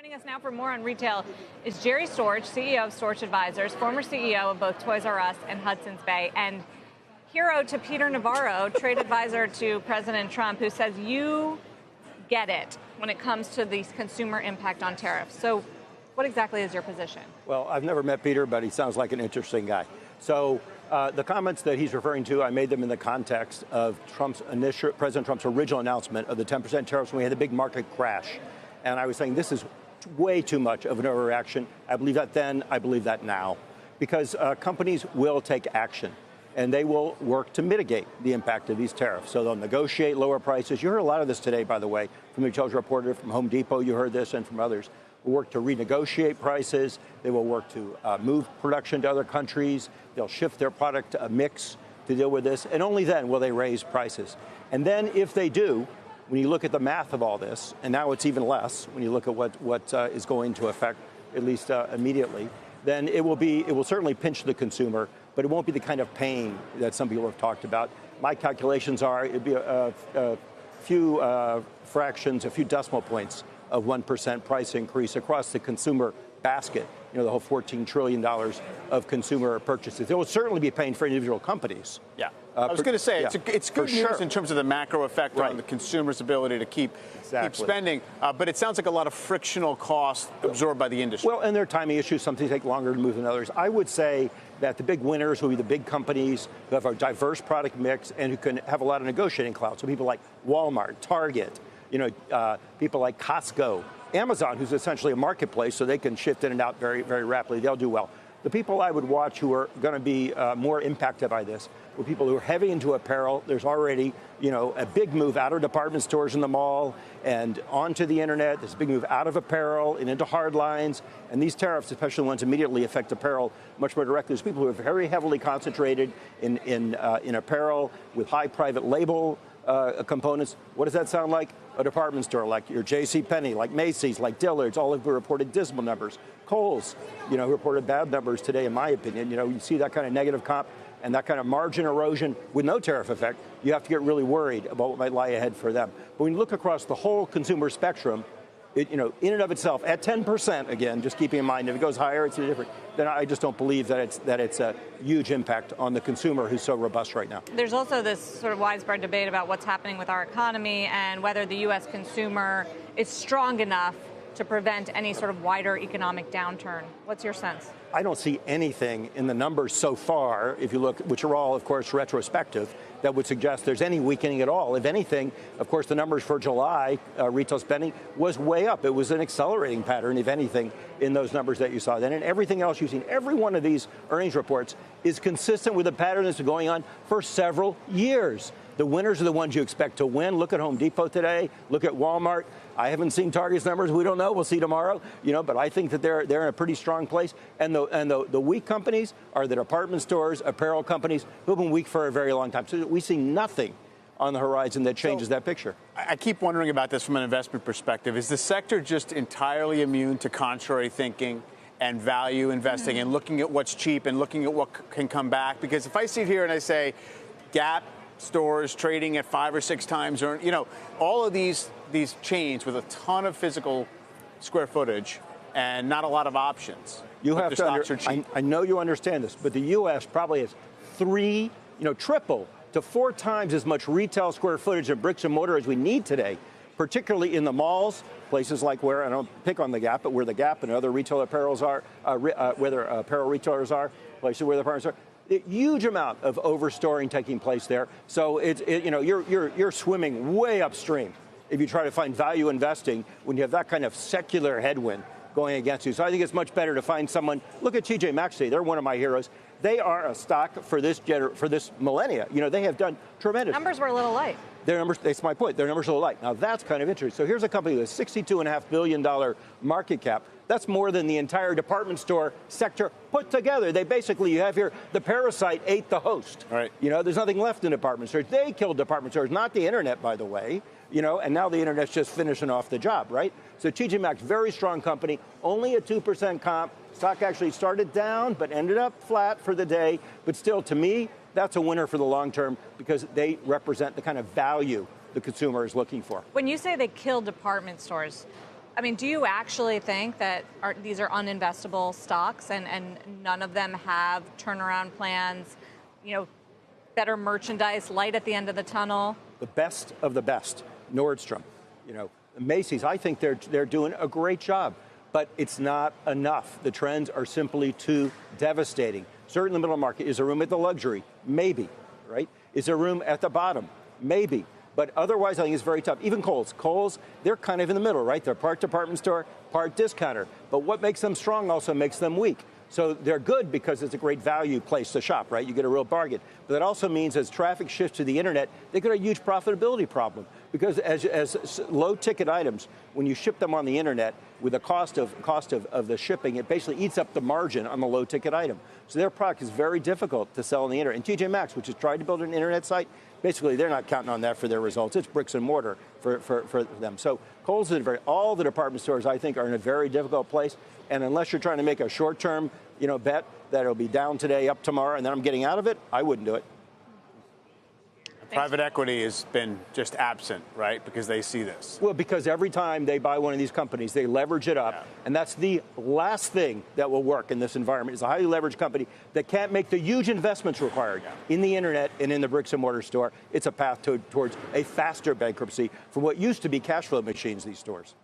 Joining us now for more on retail is Jerry Storch, CEO of Storch Advisors, former CEO of both Toys R Us and Hudson's Bay, and hero to Peter Navarro, trade advisor to President Trump, who says you get it when it comes to the consumer impact on tariffs. So what exactly is your position? Well, I've never met Peter, but he sounds like an interesting guy. So the comments that he's referring to, I made them in the context of President Trump's original announcement of the 10% tariffs when we had the big market crash. And I was saying this is way too much of an overreaction. I believe that then, I believe that now. Because companies will take action, and they will work to mitigate the impact of these tariffs. So they'll negotiate lower prices. You heard a lot of this today, by the way, from the retail reporter, from Home Depot, you heard this, and from others. Will work to renegotiate prices. They will work to move production to other countries. They'll shift their product mix to deal with this, and only then will they raise prices. And then if they do, when you look at the math of all this, and now it's even less when you look at what is going to affect, at least immediately, then it will certainly pinch the consumer, but it won't be the kind of pain that some people have talked about. My calculations are it'd be a few fractions, a few decimal points of 1% price increase across the consumer basket, the whole $14 trillion of consumer purchases. It will certainly be pain for individual companies. Yeah. I was going to say, it's good news sure. in terms of the macro effect on the consumer's ability to keep spending, but it sounds like a lot of frictional costs absorbed by the industry. Well, and there are timing issues. Some things take longer to move than others. I would say that the big winners will be the big companies who have a diverse product mix and who can have a lot of negotiating clout. So people like Walmart, Target, people like Costco, Amazon, who's essentially a marketplace, so they can shift in and out very, very rapidly. They'll do well. The people I would watch who are going to be more impacted by this were people who are heavy into apparel. There's already, a big move out of department stores in the mall and onto the internet. There's a big move out of apparel and into hard lines. And these tariffs, especially ones immediately affect apparel much more directly. There's people who are very heavily concentrated in apparel with high private label components. What does that sound like? A department store like your JCPenney, like Macy's, like Dillard's, all of who reported dismal numbers. Kohl's, reported bad numbers today, in my opinion. You see that kind of negative comp and that kind of margin erosion with no tariff effect, you have to get really worried about what might lie ahead for them. But when you look across the whole consumer spectrum, in and of itself, at 10%, again, just keeping in mind, if it goes higher, it's different, then I just don't believe that it's a huge impact on the consumer who's so robust right now. There's also this sort of widespread debate about what's happening with our economy and whether the U.S. consumer is strong enough to prevent any sort of wider economic downturn. What's your sense? I don't see anything in the numbers so far, if you look, which are all, of course, retrospective, that would suggest there's any weakening at all. If anything, of course, the numbers for July retail spending was way up. It was an accelerating pattern, if anything, in those numbers that you saw then. And everything else you've seen, every one of these earnings reports is consistent with a pattern that's been going on for several years. The winners are the ones you expect to win. Look at Home Depot today. Look at Walmart. I haven't seen Target's numbers. We don't know. We'll see tomorrow. But I think that they're in a pretty strong place. And the weak companies are the department stores, apparel companies who've been weak for a very long time. So we see nothing on the horizon that changes that picture. I keep wondering about this from an investment perspective. Is the sector just entirely immune to contrary thinking and value investing and looking at what's cheap and looking at what can come back? Because if I sit here and I say Gap stores trading at 5 or 6 times, or all of these chains with a ton of physical square footage and not a lot of options. You have to. I know you understand this, but the U.S. probably has triple to 4 times as much retail square footage and bricks and mortar as we need today, particularly in the malls, places like where I don't pick on the Gap, but where the Gap and other retail apparels are, where apparel retailers are, places where the apartments are. A huge amount of overstoring taking place there. So you're swimming way upstream if you try to find value investing when you have that kind of secular headwind going against you. So I think it's much better to find someone. Look at TJ Maxx today. They're one of my heroes. They are a stock for this millennia. They have done tremendous. Numbers were a little light. Their numbers, that's my point. Their numbers are a little light. Now that's kind of interesting. So here's a company with a $62.5 billion market cap. That's more than the entire department store sector put together. You have here, the parasite ate the host. Right. There's nothing left in department stores. They killed department stores, not the internet, by the way. And now the internet's just finishing off the job, right? So TJ Maxx, very strong company, only a 2% comp. Stock actually started down, but ended up flat for the day. But still, to me, that's a winner for the long term because they represent the kind of value the consumer is looking for. When you say they kill department stores, I mean, do you actually think that these are uninvestable stocks and none of them have turnaround plans, better merchandise, light at the end of the tunnel? The best of the best, Nordstrom, Macy's, I think they're doing a great job, but it's not enough. The trends are simply too devastating. Certainly the middle market. Is there room at the luxury? Maybe, right? Is there room at the bottom? Maybe. But otherwise, I think it's very tough. Even Kohl's. Kohl's, they're kind of in the middle, right? They're part department store, part discounter. But what makes them strong also makes them weak. So they're good because it's a great value place to shop, right? You get a real bargain. But that also means as traffic shifts to the internet, they've got a huge profitability problem. Because as low-ticket items, when you ship them on the internet, with the cost of the shipping, it basically eats up the margin on the low-ticket item. So their product is very difficult to sell on the internet. And TJ Maxx, which has tried to build an internet site, basically they're not counting on that for their results. It's bricks and mortar for them. So Kohl's is all the department stores, I think, are in a very difficult place. And unless you're trying to make a short-term, bet that it'll be down today, up tomorrow, and then I'm getting out of it, I wouldn't do it. Private equity has been just absent, right? Because they see this. Well, because every time they buy one of these companies, they leverage it up. Yeah. And that's the last thing that will work in this environment is a highly leveraged company that can't make the huge investments required in the internet and in the bricks and mortar store. It's a path towards a faster bankruptcy for what used to be cash flow machines, these stores.